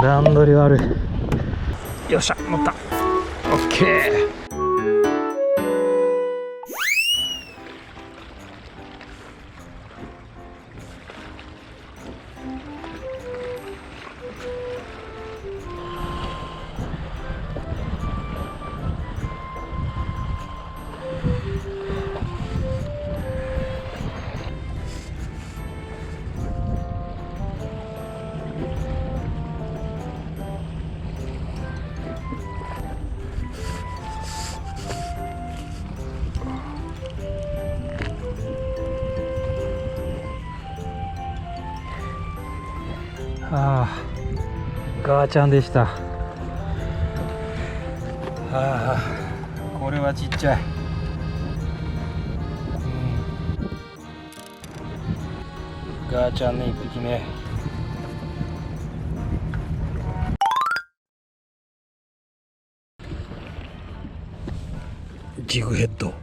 段取り悪い。よっしゃ、乗った。オッケー。ああ、ガーちゃんでした。ああ、これはちっちゃい。ガーちゃんね、1匹目。ジグヘッド。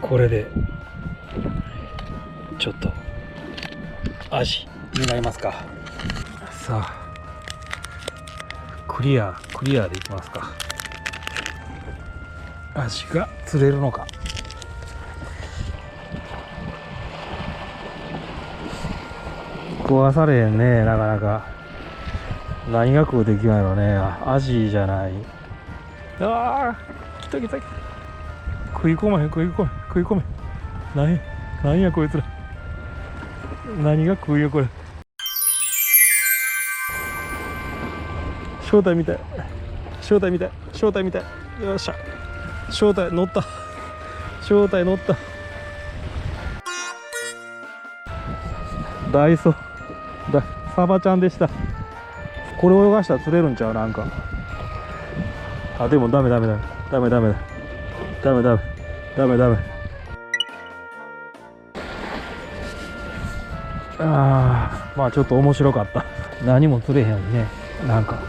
これでちょっとアジになりますか。さあ、クリアでいきますか。アジが釣れるのか。食わされへんね、なかなか。何が食うできないのね。アジじゃない。ああ、来た。食い込め。何やこいつら。何が食うよこれ。正体みたい。よっしゃ。正体乗った。ダイソーサバちゃんでした。これ泳がしたら釣れるんちゃう。なんか。あ、でもダメ。ああ、まあちょっと面白かった。何も釣れへんね。なんか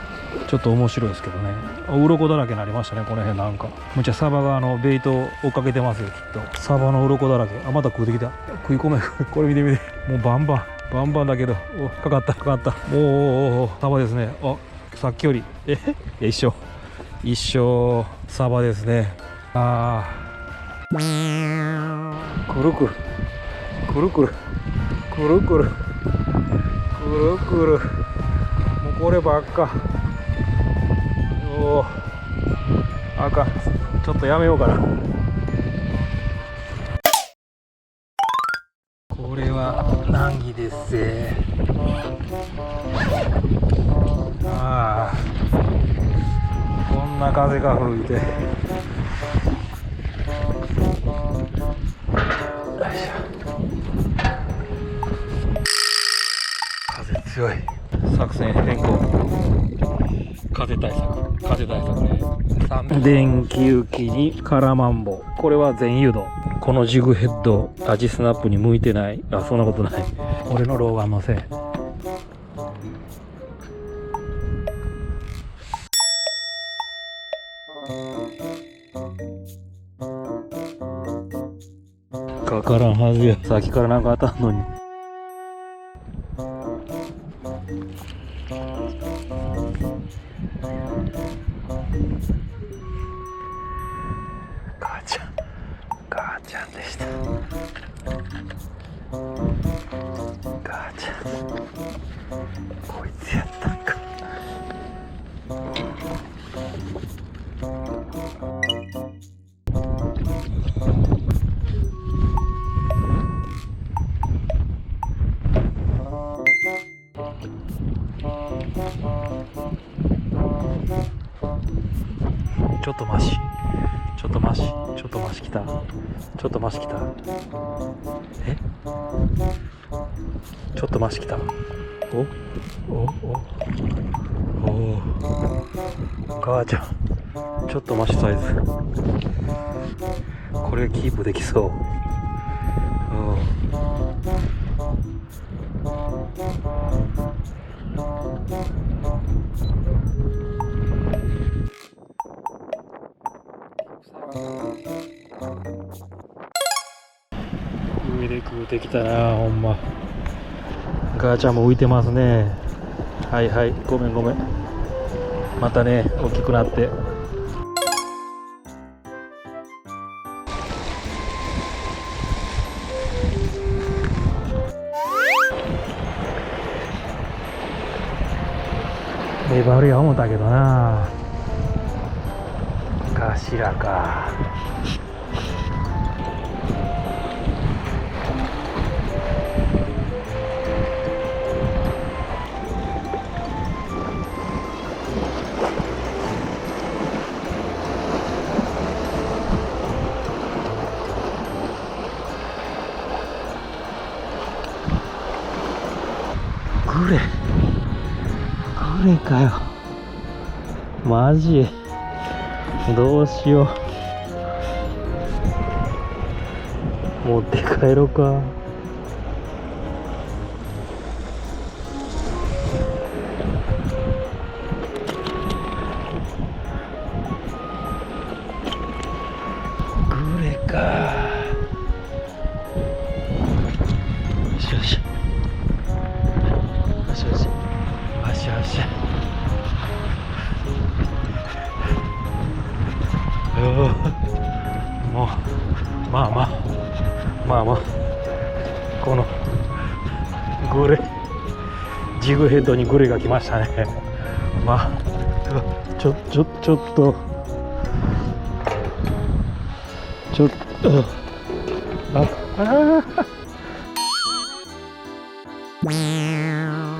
ちょっと面白いですけどね。鱗だらけになりましたね、この辺。なんかむっちゃサバがベイトを追っかけてますよ、きっと。サバの鱗だらけ。あ、また食うてきた。食い込め。これ見て。もうバンバンだけど、お、かかった。お、サバですね。あ、さっきより一緒サバですね。ああ、くるくる。もうこればっか。おお、あかん。ちょっとやめようかな。これは難儀ですぜ。ああ、こんな風が吹いて。よいしょ。風強い。作戦変更。風対策ね。電気浮きにカラマンボ。これは全誘導。このジグヘッド、アジスナップに向いてない。あ、そんなことない。俺の老眼のせい。かからんはずや。さっきからなんか当たんのに。ガーちゃんでした。ガーちゃん、こいつやったんか。ちょっとマシきた。ちょっとマシきた。お、母ちゃん、ちょっとマシサイズ。これキープできそう。海で食うてきたなほんま。ガーちゃんも浮いてますね。はいはい、ごめんごめん。またね大きくなって。粘るや思ったけどな。頭か。グレかよ。マジどうしよう。持って帰ろうか。グレか。よしよしよしよしよしよし。もうまあこのグレジグヘッドにグレが来ましたね。まあちょっと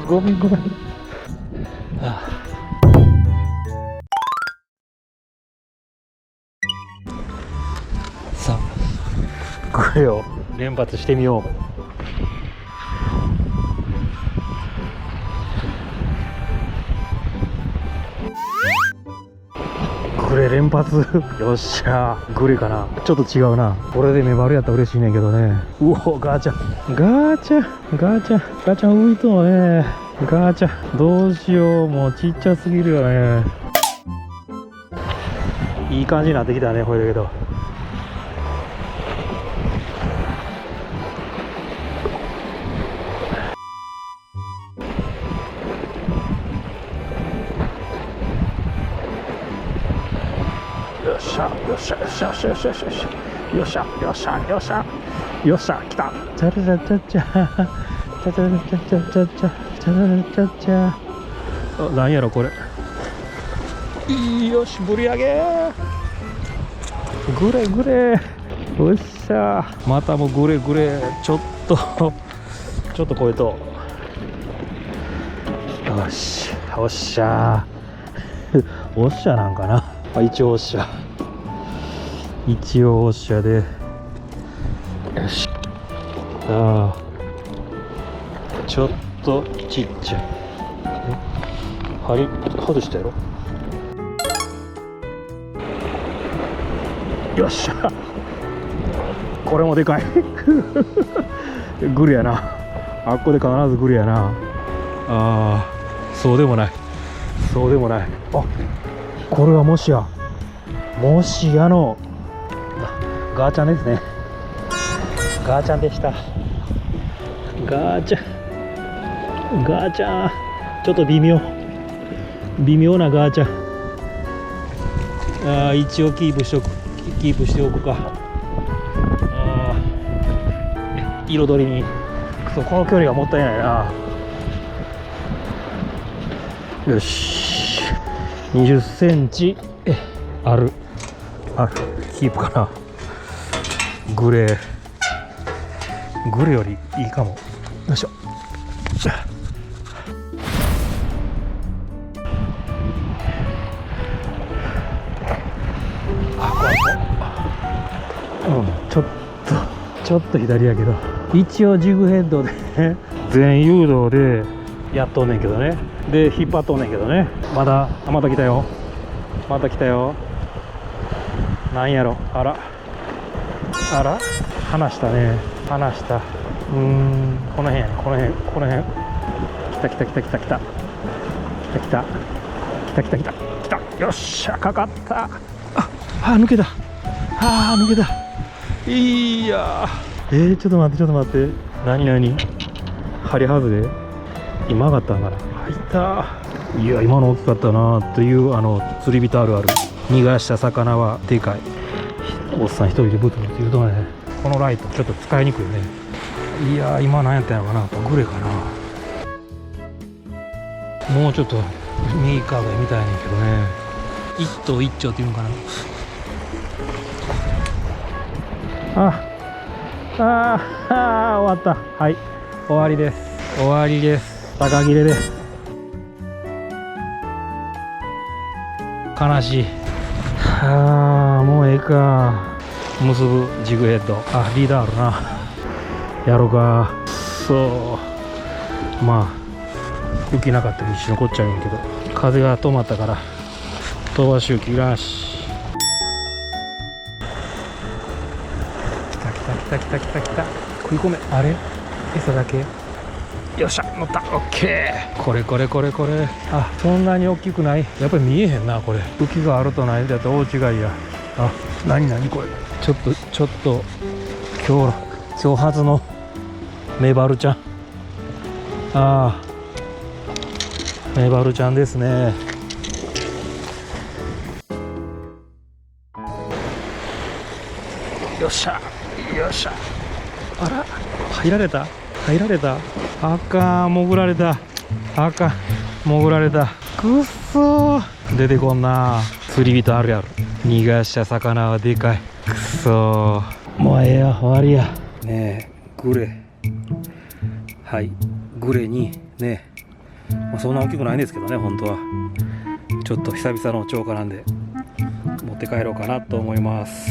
ごめんさあこれを連発してみよう。グレ連発よっしゃー。グレかな。ちょっと違うな。これでメバルやったら嬉しいねんけどね。うおガーちゃん浮いとうね。ガーちゃんどうしよう。もうちっちゃすぎるよね。いい感じになってきたねこれだけど。よっしゃよっしゃよっしゃよっしゃよっしゃよっしゃよっしゃよっしゃよっしゃよっしゃ来た。チャチャチャチャチャチャチャチャチャチャチャチャチャチャ。あ、なんやろこれ。よしぶり上げ。グレよっしゃ。またもグレちょっと超えと。よしおっしゃおっしゃなんかな。一応おっしゃでよし。ああちょっとちっちゃい。針外したやろ。よっしゃこれもでかいグルやな。あっこで必ずグルやな。あーそうでもない。あこれはもしやのガーちゃんですね。ガーちゃんでした。ガーちゃんちょっと微妙なガーちゃん。あ一応キープしておくか。あ彩りにこの距離がもったいないな。よし20センチあるキープかな。グレよりいいかも。よいしょ。ちょっと左やけど一応ジグヘッドで全誘導でやっとんねんけどね。で引っ張っとんねんけどね。また来たよ。なんやろ。あら離したね。この辺やね。この辺来た。よっしゃかかった。抜けた。いやちょっと待って何針外れ今上がったんかな。入った。いや今の大きかったなという釣り人あるある。逃がした魚はでかい。おっさん一人でブツブツ言うとね、このライトちょっと使いにくいね。いや今何やったんやろかな。やっぱグレかな。もうちょっと右側で見たいねんけどね。一頭一丁っていうんかな。終わった。はい終わりです。高切れです。悲しい。もうええか。結ぶジグヘッド。リーダーあるな。やろうか。まあ浮きなかったら一緒残っちゃうんやけど、風が止まったから飛ばし浮きなし。来た。食い込め。あれ餌だけ。よっしゃ乗った。オッケー。これ。そんなに大きくない。やっぱり見えへんなこれ。浮きがあるとないだと大違いや。何これ。ちょっと今日初のメバルちゃん。メバルちゃんですね。よっしゃ。あら入られた。潜られた。くっそー出てこんな。釣り人あるやろ。逃がした魚はでかい。くっそーもうええや終わりやね。グレグレにね、そんな大きくないんですけどね。本当はちょっと久々の釣果なんで持って帰ろうかなと思います。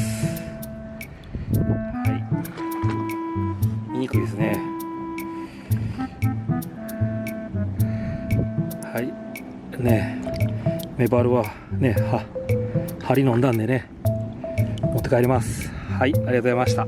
見にくいですね。メバルはね針飲んだんでね持って帰ります。ありがとうございました。